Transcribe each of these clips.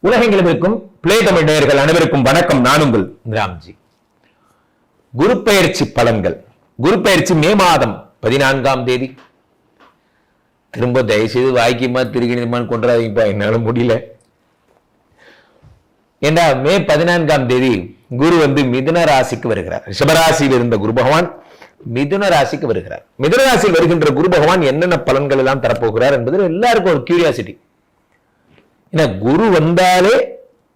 உலகெங்கிலும் இருக்கும் பிளே தமிழ் நேயர்கள் அனைவருக்கும் வணக்கம். நான் உங்கள் ராம்ஜி. குரு பெயர்ச்சி பலன்கள். குரு பெயர்ச்சி மே மாதம் 14ஆம் தேதி. திரும்ப தயவுசெய்து வாய்க்குமா திருகிணிமான்னு கொண்டாதீங்கப்பா, என்னால முடியல. ஏண்டா மே 14ஆம் தேதி குரு மிதுன ராசிக்கு வருகிறார். ரிஷபராசியில் இருந்த குரு பகவான் மிதுன ராசிக்கு வருகிறார். மிதுன ராசியில் வருகின்ற குரு பகவான் என்னென்ன பலன்கள் எல்லாம் தரப்போகிறார் என்பது எல்லாருக்கும் ஒரு கியூரியாசிட்டி. ஏன்னா குரு வந்தாலே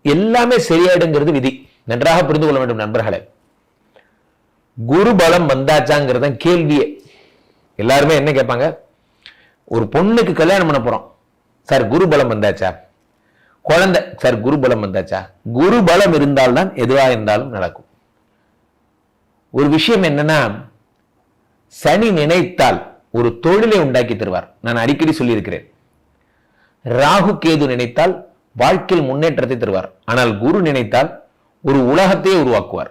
எல்லாமே சரியாயிடுங்கிறது விதி. நன்றாக புரிந்து கொள்ள வேண்டும் நண்பர்களே. குரு பலம் வந்தாச்சாங்கிறத கேள்வியே. எல்லாருமே என்ன கேட்பாங்க, ஒரு பொண்ணுக்கு கல்யாணம் பண்ண போறோம் சார், குரு பலம் வந்தாச்சா? குழந்தை சார், குரு பலம் வந்தாச்சா? குரு பலம் இருந்தால்தான் எதுவா இருந்தாலும் நடக்கும். ஒரு விஷயம் என்னன்னா, சனி நினைத்தால் ஒரு தொழிலை உண்டாக்கி தருவார். நான் அடிக்கடி சொல்லியிருக்கிறேன். ராகு கேது நினைத்தால் வாழ்க்கையில் முன்னேற்றத்தை தருவார். ஆனால் குரு நினைத்தால் ஒரு உலகத்தையே உருவாக்குவார்.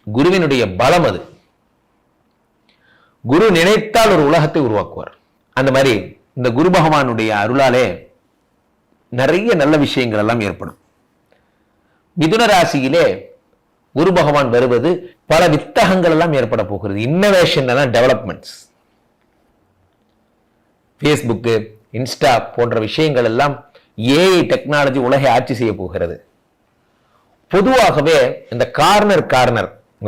குருவினுடைய பலம் அது. குரு நினைத்தால் ஒரு உலகத்தை உருவாக்குவார். அந்த மாதிரி இந்த குரு பகவானுடைய அருளாலே நிறைய நல்ல விஷயங்கள் எல்லாம் ஏற்படும். மிதுன ராசியிலே குரு பகவான் வருவது பல வித்தகங்கள் எல்லாம் ஏற்பட போகிறது. இன்னோவேஷன் எல்லாம், டெவலப்மெண்ட்ஸ், பேஸ்புக்கு, இன்ஸ்டா போன்ற விஷயங்கள் எல்லாம் ஏஐ டெக்னாலஜி உலகை ஆட்சி செய்ய போகிறது. பொதுவாகவே இந்த கார்னர்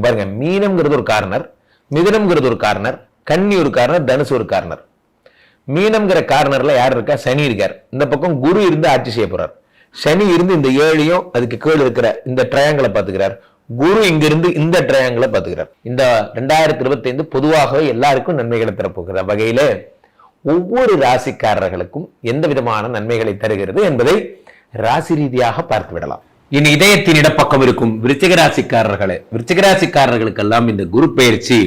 பாருங்க, மீனம்ங்கிறது ஒரு கார்னர், மிதுனம்ங்கிறது ஒரு கார்னர், கன்னி ஒரு கார்னர், தனுசு ஒரு கார்னர். மீனம்ங்கிற கார்னர்ல யார் இருக்கா? சனி இருக்கார். இந்த பக்கம் குரு இருந்து ஆட்சி செய்ய போறார். சனி இருந்து இந்த ஏழையும் அதுக்கு கீழ் இருக்கிற இந்த ட்ரையாங்கிளை பார்த்துக்கிறார். குரு இங்கிருந்து இந்த ட்ரையாங்கிளை பார்த்துக்கிறார். இந்த 2025 பொதுவாகவே எல்லாருக்கும் நன்மைகளை தரப்போகிற வகையில ஒவ்வொரு ராசிக்காரர்களுக்கும் எந்த விதமான நன்மைகளை தருகிறது என்பதை ராசி ரீதியாக பார்த்து விடலாம். இனி இதயத்தின் இடப்பக்கம் இருக்கும் விருச்சிக ராசிக்காரர்களே, விருச்சிக ராசிக்காரர்களுக்கெல்லாம் இந்த குரு பெயர்ச்சி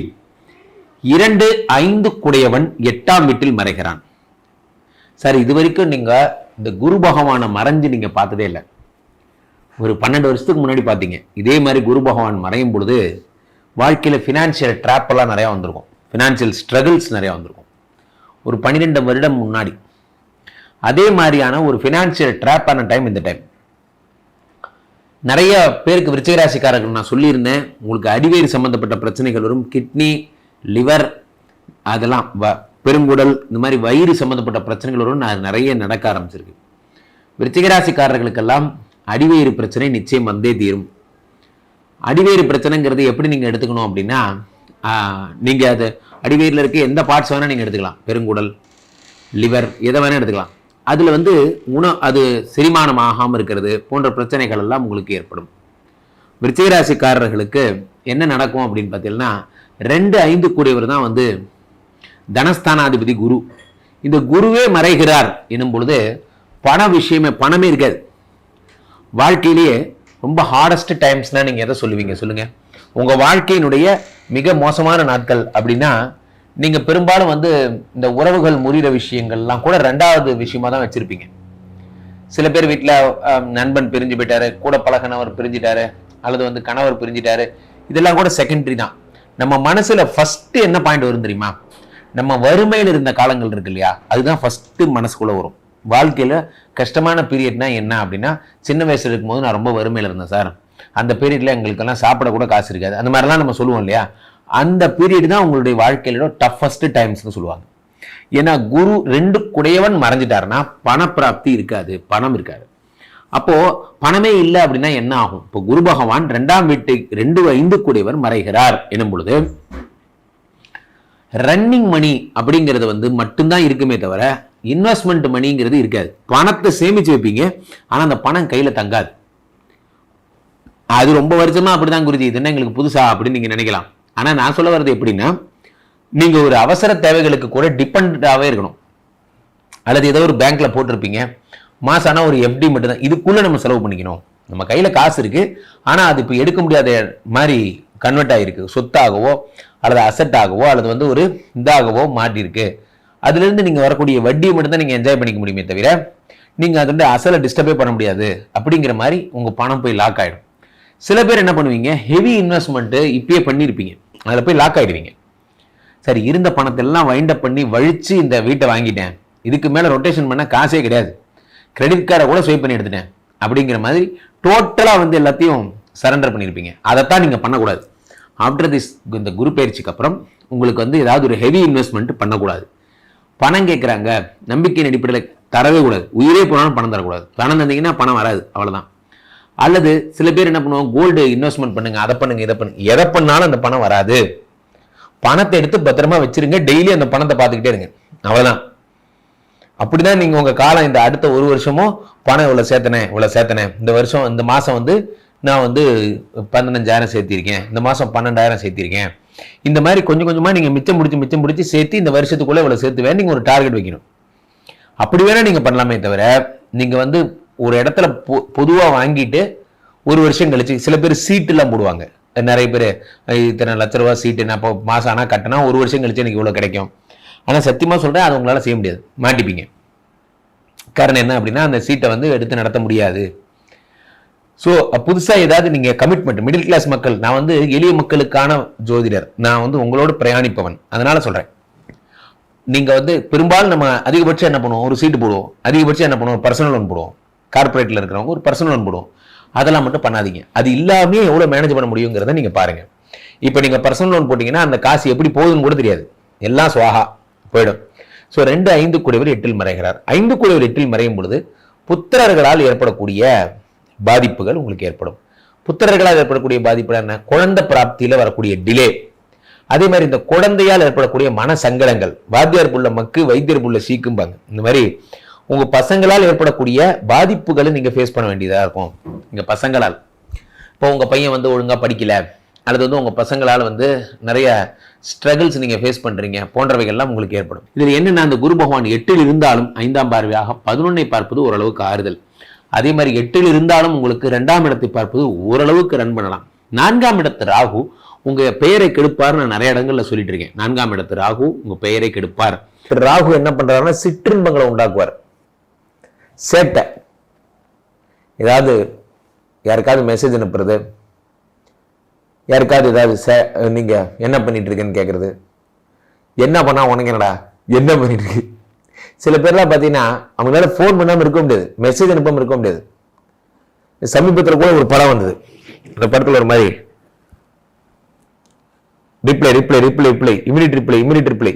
2-5 குடையவன் 8ஆம் வீட்டில் மறைகிறான். சார், இது வரைக்கும் நீங்க இந்த குரு பகவானை மறைஞ்சு நீங்க பார்த்ததே இல்லை. ஒரு 12 வருஷத்துக்கு முன்னாடி பார்த்தீங்க. இதே மாதிரி குரு பகவான் மறையும் பொழுது வாழ்க்கையில பினான்சியல் ட்ராப் எல்லாம் நிறைய வந்திருக்கும், பினான்சியல் ஸ்ட்ரகிள்ஸ் நிறைய வந்திருக்கும். ஒரு 12 வருடம் முன்னாடி அதே மாதிரியான ஒரு பினான்சியல் ட்ராப் ஆன டைம் இந்த டைம். நிறைய பேருக்கு விருச்சிக ராசிக்காரர்கள் நான் சொல்லியிருந்தேன், உங்களுக்கு அடிவேறு சம்பந்தப்பட்ட பிரச்சனைகள் வரும். கிட்னி, லிவர், அதெல்லாம் பெருங்குடல், இந்த மாதிரி வயிறு சம்பந்தப்பட்ட பிரச்சனைகள் வரும். நிறைய நடக்க ஆரம்பிச்சிருக்கு. விருச்சிக ராசிக்காரர்களுக்கெல்லாம் அடிவேறு பிரச்சனை நிச்சயம் வந்தே தீரும். அடிவேறு பிரச்சனைங்கிறது எப்படி நீங்க எடுத்துக்கணும் அப்படின்னா, நீங்க அது அடிவேரில் இருக்க எந்த பார்ட்ஸ் வேணா நீங்க எடுத்துக்கலாம். பெருங்குடல், லிவர், எதை வேணா எடுத்துக்கலாம். அதுல அது செரிமானம் ஆகாமல் இருக்கிறது போன்ற பிரச்சனைகள் எல்லாம் உங்களுக்கு ஏற்படும். விருச்சிக ராசிக்காரர்களுக்கு என்ன நடக்கும் அப்படின்னு பார்த்தீங்கன்னா, 2-5 கூடியவர் தான் தனஸ்தானாதிபதி குரு. இந்த குருவே மறைகிறார் எனும் பொழுது பணமே இருக்காது. வாழ்க்கையிலேயே ரொம்ப ஹார்டஸ்ட் டைம்ஸ்னா நீங்க எதை சொல்லுவீங்க சொல்லுங்க? உங்க வாழ்க்கையினுடைய மிக மோசமான நாட்கள் அப்படின்னா நீங்க பெரும்பாலும் இந்த உறவுகள் முறிகிற விஷயங்கள்லாம் கூட 2வது விஷயமா தான் வச்சிருப்பீங்க. சில பேர் வீட்டில் நண்பன் பிரிஞ்சு போயிட்டாரு, கூட பழகினவர் பிரிஞ்சிட்டாரு, அல்லது கணவர் பிரிஞ்சிட்டாரு. இதெல்லாம் கூட செகண்டரி தான். நம்ம மனசுல ஃபர்ஸ்ட் என்ன பாயிண்ட் வரும் தெரியுமா? நம்ம வறுமையில் இருந்த காலங்கள் இருக்கு இல்லையா, அதுதான் ஃபர்ஸ்ட் மனசுக்குள்ள வரும். வாழ்க்கையில கஷ்டமான பீரியட்னா என்ன அப்படின்னா, சின்ன வயசுல இருக்கும்போது நான் ரொம்ப வறுமையில இருந்தேன் சார், அந்த பீரியட்ல எங்களுக்கெல்லாம் சாப்பிட கூட காசு இருக்காது, அந்த மாதிரிலாம் நம்ம சொல்லுவோம் இல்லையா. அந்த பீரியட் தான் உங்களுடைய வாழ்க்கையில டஃபஸ்ட் டைம்ஸ்னு சொல்லுவாங்க. ஏன்னா குரு 2 குடையவன் மறைஞ்சிட்டாருன்னா பணப்பிராப்தி இருக்காது, பணம் இருக்காது. அப்போ பணமே இல்லை அப்படின்னா என்ன ஆகும்? இப்போ குரு பகவான் 2ஆம் வீட்டை 2-5 குடையவர் மறைகிறார் எனும் பொழுது ரன்னிங் மணி அப்படிங்கிறது மட்டும்தான் இருக்குமே தவிர இன்வெஸ்ட்மெண்ட் மணிங்கிறது இருக்காது. பணத்தை சேமிச்சு வைப்பீங்க, ஆனா அந்த பணம் கையில தங்காது. அது ரொம்ப வருஷமா அப்படிதான் குருஜி, இது என்ன எங்களுக்கு புதுசா அப்படின்னு நீங்க நினைக்கலாம். ஆனா நான் சொல்ல வர்றது எப்படின்னா, நீங்க ஒரு அவசர தேவைகளுக்கு கூட டிபெண்டாவே இருக்கணும். அல்லது ஏதோ ஒரு பேங்க்ல போட்டிருப்பீங்க, மாசம் ஆனா ஒரு எஃப்டி மட்டும் தான், இதுக்குள்ள நம்ம செலவு பண்ணிக்கணும். நம்ம கையில காசு இருக்கு, ஆனா அது இப்ப எடுக்க முடியாத மாதிரி கன்வெர்ட் ஆகிருக்கு, சொத்தாகவோ அல்லது அசட்டாகவோ அல்லது ஒரு இதாகவோ மாட்டிருக்கு. அதுல இருந்து நீங்க வரக்கூடிய வட்டியை மட்டும் தான் நீங்க என்ஜாய் பண்ணிக்க முடியுமே தவிர நீங்க அதோட அசலை டிஸ்டர்பே பண்ண முடியாது. அப்படிங்கிற மாதிரி உங்க பணம் போய் லாக் ஆயிடும். சில பேர் என்ன பண்ணுவீங்க, ஹெவி இன்வெஸ்ட்மெண்ட் இப்பயே பண்ணியிருப்பீங்க, அதில் போய் லாக் ஆயிடுவீங்க. சரி, இருந்த பணத்தை எல்லாம் வைண்ட் அப் பண்ணி வழிச்சு இந்த வீட்டை வாங்கிட்டேன், இதுக்கு மேலே ரொட்டேஷன் பண்ண காசே கிடையாது, கிரெடிட் கார்டை கூட ஸ்வைப் பண்ணி எடுத்துட்டேன், அப்படிங்கிற மாதிரி டோட்டலாக வந்து எல்லாத்தையும் சரண்டர் பண்ணியிருப்பீங்க. அதைத்தான் நீங்கள் பண்ணக்கூடாது. ஆஃப்டர் திஸ் இந்த குரு பயிற்சிக்கு அப்புறம் உங்களுக்கு வந்து ஏதாவது ஒரு ஹெவி இன்வெஸ்ட்மெண்ட் பண்ணக்கூடாது. பணம் கேட்குறாங்க, நம்பிக்கையின் அடிப்படையில் தரவே கூடாது. உயிரே போனாலும் பணம் தரக்கூடாது. பணம் தந்தீங்கன்னா பணம் வராது, அவ்வளோதான். அல்லது சில பேர் என்ன பண்ணுவாங்க, கோல்டு இன்வெஸ்ட்மெண்ட் பண்ணுங்க, அதை பண்ணுங்க, இதை பண்ணுங்க. எதை பண்ணாலும் அந்த பணம் வராது. பணத்தை எடுத்து பத்திரமா வச்சிருங்க, டெய்லி அந்த பணத்தை பார்த்துக்கிட்டே இருங்க, அவ்வளோதான். அப்படிதான் நீங்கள் உங்கள் காலம் இந்த அடுத்த ஒரு வருஷமும் பணம் இவ்வளோ சேர்த்தனேன், இந்த வருஷம் இந்த மாதம் வந்து நான் வந்து 15,000 சேர்த்திருக்கேன், இந்த மாதம் 12,000 சேர்த்திருக்கேன். இந்த மாதிரி கொஞ்சம் கொஞ்சமாக நீங்கள் மிச்சம் பிடிச்சி சேர்த்து இந்த வருஷத்துக்குள்ளே இவ்வளோ சேர்த்துவேன் நீங்கள் ஒரு டார்கெட் வைக்கணும். அப்படி வேணால் நீங்கள் பண்ணலாமே தவிர, நீங்கள் வந்து ஒரு இடத்துல பொதுவாக வாங்கிட்டு ஒரு வருஷம் கழிச்சு சில பேர் சீட்டுலாம் போடுவாங்க. நிறைய பேர் இத்தனை லட்ச ரூபா சீட்டு நான் இப்போ மாதம் ஆனால் கட்டினா ஒரு வருஷம் கழிச்சு எனக்கு இவ்வளோ கிடைக்கும். ஆனால் சத்தியமாக சொல்கிறேன், அது உங்களால் செய்ய முடியாது, மாட்டிப்பீங்க. காரணம் என்ன அப்படின்னா, அந்த சீட்டை வந்து எடுத்து நடத்த முடியாது. ஸோ புதுசாக ஏதாவது நீங்கள் கமிட்மெண்ட், மிடில் கிளாஸ் மக்கள், நான் வந்து எளிய மக்களுக்கான ஜோதிடர், நான் வந்து உங்களோட பிரயாணிப்பவன், அதனால சொல்கிறேன். நீங்கள் வந்து பெரும்பாலும் நம்ம அதிகபட்சம் என்ன பண்ணுவோம், ஒரு சீட்டு போடுவோம், அதிகபட்சம் என்ன பண்ணுவோம், பர்சனல் லோன் போடுவோம். கார்பரேட்டில் இருக்கிறவங்க ஒரு பர்சனல் லோன் போடுவோம். அதெல்லாம் மட்டும் பண்ணாதீங்க. அது இல்லாமே எவ்வளோ மேனேஜ் பண்ண முடியுங்கிறத நீங்கள் பாருங்கள். இப்போ நீங்கள் பர்சனல் லோன் போட்டிங்கன்னா அந்த காசு எப்படி போகுதுன்னு கூட தெரியாது, எல்லாம் சுவாகா போயிடும். ஸோ 2 5 கூடியவர் 8 மறைகிறார். 5 கூடியவர் 8 மறையும் பொழுது புத்திரர்களால் ஏற்படக்கூடிய பாதிப்புகள் உங்களுக்கு ஏற்படும். புத்திரர்களால் ஏற்படக்கூடிய பாதிப்பு என்ன, குழந்தை பிராப்தியில் வரக்கூடிய டிலே, அதே மாதிரி இந்த குழந்தையால் ஏற்படக்கூடிய மன சங்கடங்கள், வாத்தியார் புள்ள மக்கு வைத்தியர் புள்ள சீக்கும்பாங்க. இந்த மாதிரி உங்க பசங்களால் ஏற்படக்கூடிய பாதிப்புகளை நீங்க ஃபேஸ் பண்ண வேண்டியதா இருக்கும். இங்க பசங்களால் இப்போ உங்க பையன் வந்து ஒழுங்கா படிக்கல, அல்லது வந்து உங்க பசங்களால் வந்து நிறைய ஸ்ட்ரகிள்ஸ் நீங்க ஃபேஸ் பண்றீங்க, போன்றவைகள்லாம் உங்களுக்கு ஏற்படும். இதுல என்னன்னா, அந்த குரு பகவான் 8 இருந்தாலும் 5ஆம் பார்வையாக 11 பார்ப்பது ஓரளவுக்கு ஆறுதல். அதே மாதிரி 8 இருந்தாலும் உங்களுக்கு 2ஆம் இடத்தை பார்ப்பது ஓரளவுக்கு ரன் பண்ணலாம். 4ஆம் இடத்து ராகு உங்க பெயரை கெடுப்பார். நான் நிறைய இடங்கள்ல சொல்லிட்டு இருக்கேன், 4ஆம் இடத்து ராகு உங்க பெயரை கெடுப்பார். ராகு என்ன பண்றாருன்னா, சிற்றின்பங்களை உண்டாக்குவார். சேட்டை, ஏதாவது யாருக்காவது மெசேஜ் அனுப்புறது, யாருக்காவது ஏதாவது நீங்க என்ன பண்ணிட்டு இருக்கேன்னு கேட்கறது, என்ன பண்ணா உனக்கு என்னடா, என்ன பண்ணிட்டு இருக்கு. சில பேர்லாம் பார்த்தீங்கன்னா அவங்களால ஃபோன் பண்ணாமல் இருக்க முடியாது, மெசேஜ் அனுப்பாமல் இருக்க முடியாது. சமீபத்தில் கூட ஒரு படம் வந்தது, அந்த படத்தில் ஒரு மாதிரி ரிப்ளை இமிடியட் ரிப்ளை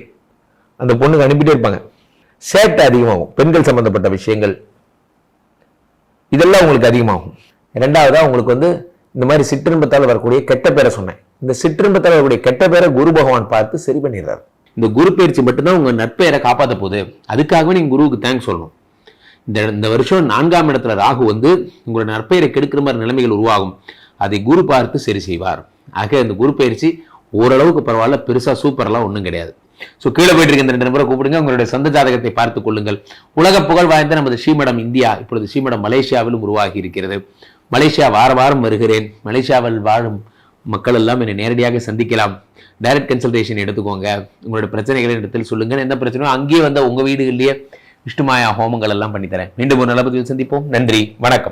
அந்த பொண்ணுக்கு அனுப்பிட்டே இருப்பாங்க. சேட்டை அதிகமாகும். பெண்கள் சம்பந்தப்பட்ட விஷயங்கள் இதெல்லாம் உங்களுக்கு அதிகமாகும். 2வதா உங்களுக்கு வந்து இந்த மாதிரி சிற்றின்பத்தால் வரக்கூடிய கெட்ட பேரை சொன்னேன். இந்த சிற்றின்பத்தால் வரக்கூடிய கெட்ட பேரை குரு பகவான் பார்த்து சரி பண்ணிடுறாரு. இந்த குரு பயிற்சி மட்டும்தான் உங்க நற்பெயரை காப்பாற்ற போகுது. அதுக்காகவே நீங்க குருவுக்கு தேங்க்ஸ் சொல்லணும். இந்த வருஷம் 4ஆம் இடத்துல ராகு வந்து உங்களோட நற்பெயரை கெடுக்கிற மாதிரி நிலைமைகள் உருவாகும். அதை குரு பார்த்து சரி செய்வார். ஆக இந்த குரு பயிற்சி ஓரளவுக்கு பரவாயில்ல, பெருசா சூப்பர்லாம் ஒன்றும் கிடையாது. ஸோ கீழே போயிட்டு இருக்க இந்த 2 நபரை கூப்பிடுங்க, உங்களுடைய சொந்த ஜாதகத்தை பார்த்துக் கொள்ளுங்கள். உலக புகழ் வாய்ந்த நமது ஸ்ரீமடம் இந்தியா இப்பொழுது ஸ்ரீமடம் மலேசியாவிலும் உருவாகி இருக்கிறது. மலேசியா வாரம் வருகிறேன். மலேசியாவில் வாழும் மக்கள் எல்லாம் என்னை நேரடியாக சந்திக்கலாம். டைரக்ட் கன்சல்டேஷன் எடுத்துக்கோங்க. உங்களோட பிரச்சனைகளை இடத்தில் சொல்லுங்கள். எந்த பிரச்சனையும் அங்கேயே வந்த உங்க வீடுகளிலேயே விஷ்ணுமாயா ஹோமங்கள் எல்லாம் பண்ணித்தரேன். மீண்டும் ஒரு நல்ல பதிவில் சந்திப்போம். நன்றி, வணக்கம்.